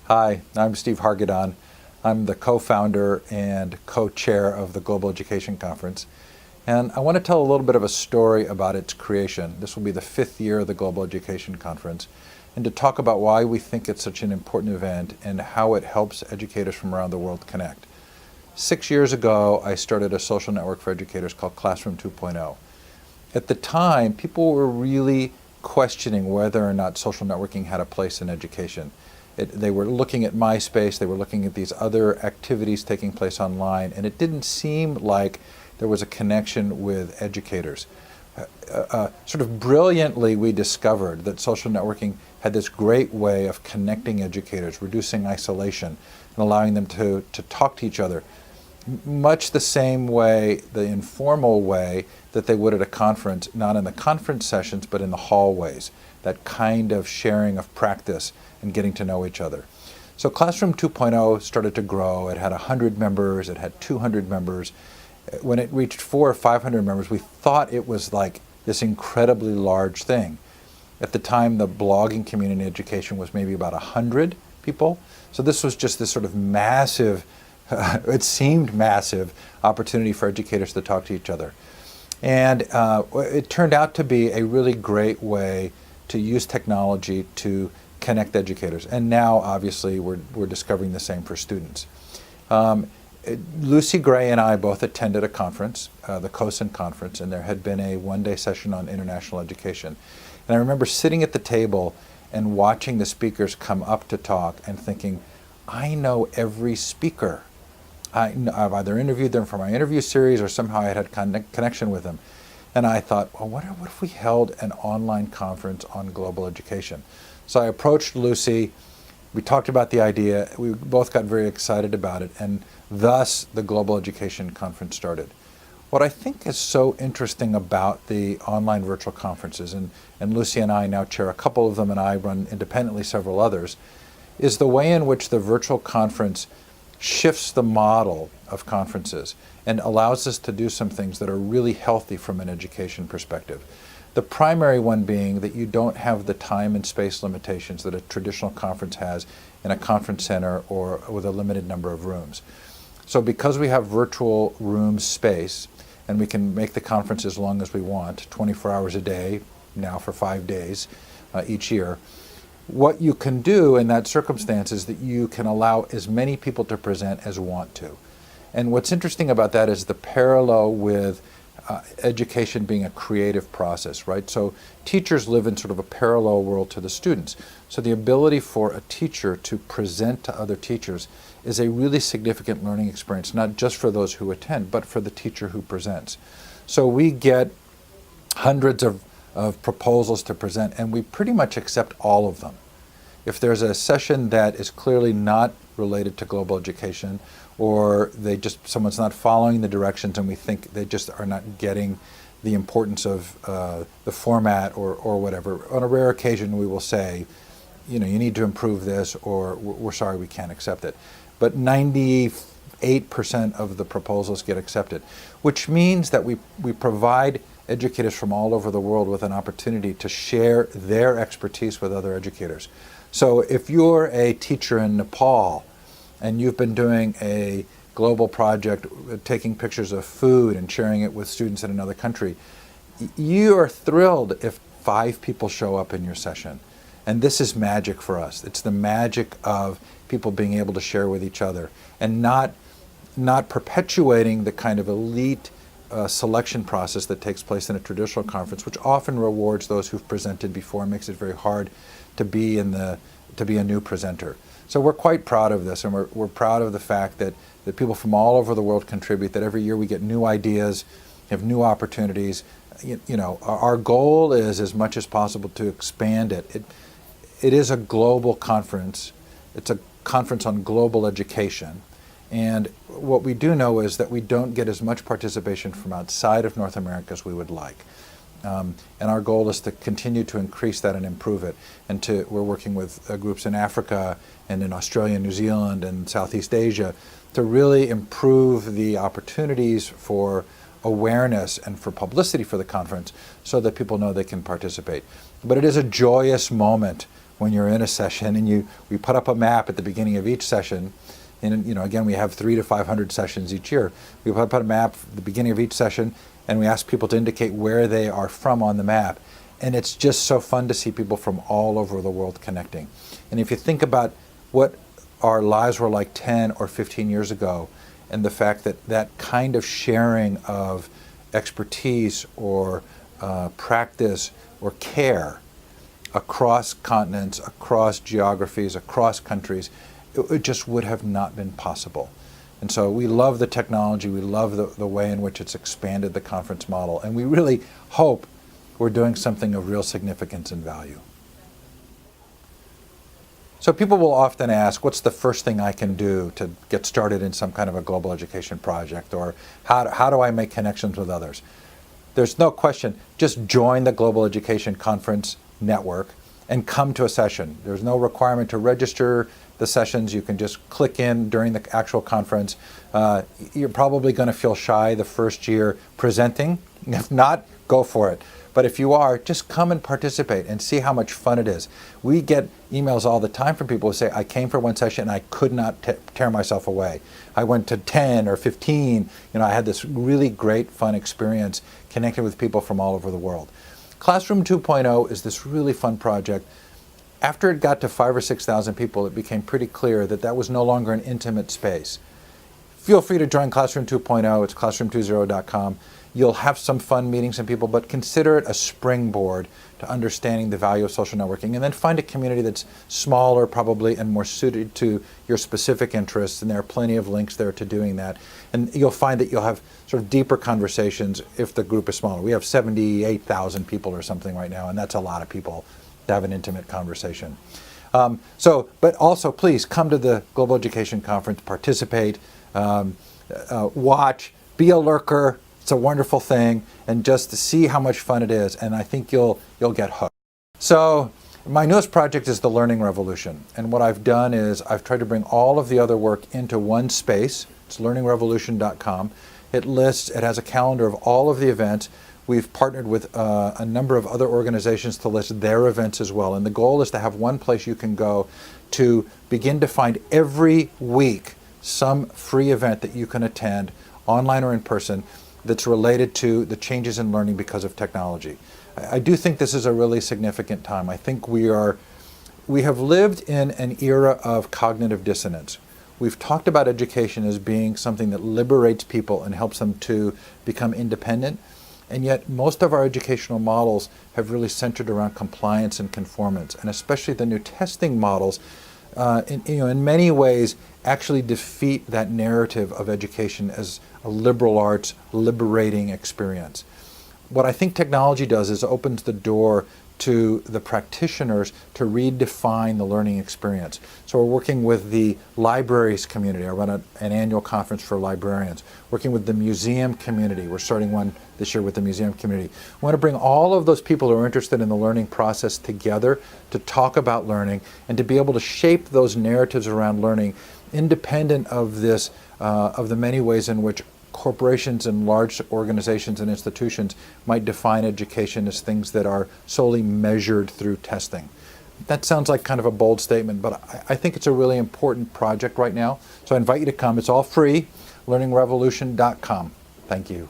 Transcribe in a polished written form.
Hi, I'm Steve Hargadon. I'm the co-founder and co-chair of the Global Education Conference. And I want to tell a little bit of a story about its creation. This will be the 5th year of the Global Education Conference, and to talk about why we think it's such an important event and how it helps educators from around the world connect. 6 years ago, I started a social network for educators called Classroom 2.0. At the time, people were really questioning whether or not social networking had a place in education. They were looking at MySpace, they were looking at these other activities taking place online, and it didn't seem like there was a connection with educators. Sort of brilliantly, we discovered that social networking had this great way of connecting educators, reducing isolation, and allowing them to talk to each other. Much the same way, the informal way that they would at a conference, not in the conference sessions, but in the hallways, that kind of sharing of practice and getting to know each other. So Classroom 2.0 started to grow. It had 100 members, it had 200 members. When it reached 400 or 500 members, we thought it was like this incredibly large thing. At the time, the blogging community in education was maybe about 100 people. So this was just this sort of massive, it seemed massive, opportunity for educators to talk to each other. And it turned out to be a really great way to use technology to connect educators. And now, obviously, we're discovering the same for students. Lucy Gray and I both attended a conference, the COSIN conference, and there had been a one-day session on international education. And I remember sitting at the table and watching the speakers come up to talk and thinking, I know every speaker. I've either interviewed them for my interview series or somehow I had connection with them. And I thought, well, what if we held an online conference on global education? So I approached Lucy, we talked about the idea, we both got very excited about it, and thus the Global Education Conference started. What I think is so interesting about the online virtual conferences, and Lucy and I now chair a couple of them and I run independently several others, is the way in which the virtual conference shifts the model of conferences and allows us to do some things that are really healthy from an education perspective. The primary one being that you don't have the time and space limitations that a traditional conference has in a conference center or with a limited number of rooms. So because we have virtual room space and we can make the conference as long as we want, 24 hours a day, now for 5 days each year, what you can do in that circumstance is that you can allow as many people to present as want to. And what's interesting about that is the parallel with education being a creative process, right? So teachers live in sort of a parallel world to the students. So the ability for a teacher to present to other teachers is a really significant learning experience, not just for those who attend, but for the teacher who presents. So we get hundreds of proposals to present, and we pretty much accept all of them. If there's a session that is clearly not related to global education, or someone's not following the directions and we think they just are not getting the importance of the format or whatever, on a rare occasion we will say, you need to improve this, or we're sorry, we can't accept it. But 98% of the proposals get accepted, which means that we provide educators from all over the world with an opportunity to share their expertise with other educators. So if you're a teacher in Nepal and you've been doing a global project, taking pictures of food and sharing it with students in another country, you are thrilled if 5 people show up in your session. And this is magic for us. It's the magic of people being able to share with each other and not perpetuating the kind of elite selection process that takes place in a traditional conference, which often rewards those who've presented before and makes it very hard to be a new presenter. So we're quite proud of this, and we're proud of the fact that people from all over the world contribute, that every year we get new ideas, have new opportunities. Our goal is, as much as possible, to expand it. It is a global conference. It's a conference on global education. And what we do know is that we don't get as much participation from outside of North America as we would like. And our goal is to continue to increase that and improve it. And we're working with groups in Africa and in Australia, New Zealand, and Southeast Asia to really improve the opportunities for awareness and for publicity for the conference so that people know they can participate. But it is a joyous moment when you're in a session, and we put up a map at the beginning of each session. And again, we have 300 to 500 sessions each year. We put up a map at the beginning of each session, and we ask people to indicate where they are from on the map. And it's just so fun to see people from all over the world connecting. And if you think about what our lives were like 10 or 15 years ago, and the fact that that kind of sharing of expertise or practice or care across continents, across geographies, across countries, it just would have not been possible. And so we love the technology, we love the way in which it's expanded the conference model, and we really hope we're doing something of real significance and value. So people will often ask, what's the first thing I can do to get started in some kind of a global education project, or how do I make connections with others? There's no question, just join the Global Education Conference Network and come to a session. There's no requirement to register the sessions. You can just click in during the actual conference. You're probably going to feel shy the first year presenting. If not, go for it. But if you are, just come and participate and see how much fun it is. We get emails all the time from people who say, I came for one session and I could not tear myself away. I went to 10 or 15. I had this really great fun experience connecting with people from all over the world. Classroom 2.0 is this really fun project. After it got to 5,000 or 6,000 people, it became pretty clear that that was no longer an intimate space. Feel free to join Classroom 2.0. It's classroom20.com. You'll have some fun meeting some people, but consider it a springboard to understanding the value of social networking, and then find a community that's smaller probably and more suited to your specific interests, and there are plenty of links there to doing that. And you'll find that you'll have sort of deeper conversations if the group is smaller. We have 78,000 people or something right now, and that's a lot of people to have an intimate conversation. But also please come to the Global Education Conference, participate, watch, be a lurker. It's a wonderful thing, and just to see how much fun it is, and I think you'll get hooked. So my newest project is the Learning Revolution, and what I've done is I've tried to bring all of the other work into one space. It's learningrevolution.com. It has a calendar of all of the events. We've partnered with a number of other organizations to list their events as well, and the goal is to have one place you can go to begin to find every week some free event that you can attend, online or in person, that's related to the changes in learning because of technology. I do think this is a really significant time. I think we have lived in an era of cognitive dissonance. We've talked about education as being something that liberates people and helps them to become independent, and yet most of our educational models have really centered around compliance and conformance, and especially the new testing models in many ways actually defeat that narrative of education as a liberal arts liberating experience. What I think technology does is opens the door to the practitioners to redefine the learning experience. So we're working with the libraries community. I run an annual conference for librarians. Working with the museum community. We're starting one this year with the museum community. We want to bring all of those people who are interested in the learning process together to talk about learning and to be able to shape those narratives around learning independent of this, of the many ways in which corporations and large organizations and institutions might define education as things that are solely measured through testing. That sounds like kind of a bold statement, but I think it's a really important project right now. So I invite you to come. It's all free, learningrevolution.com. Thank you.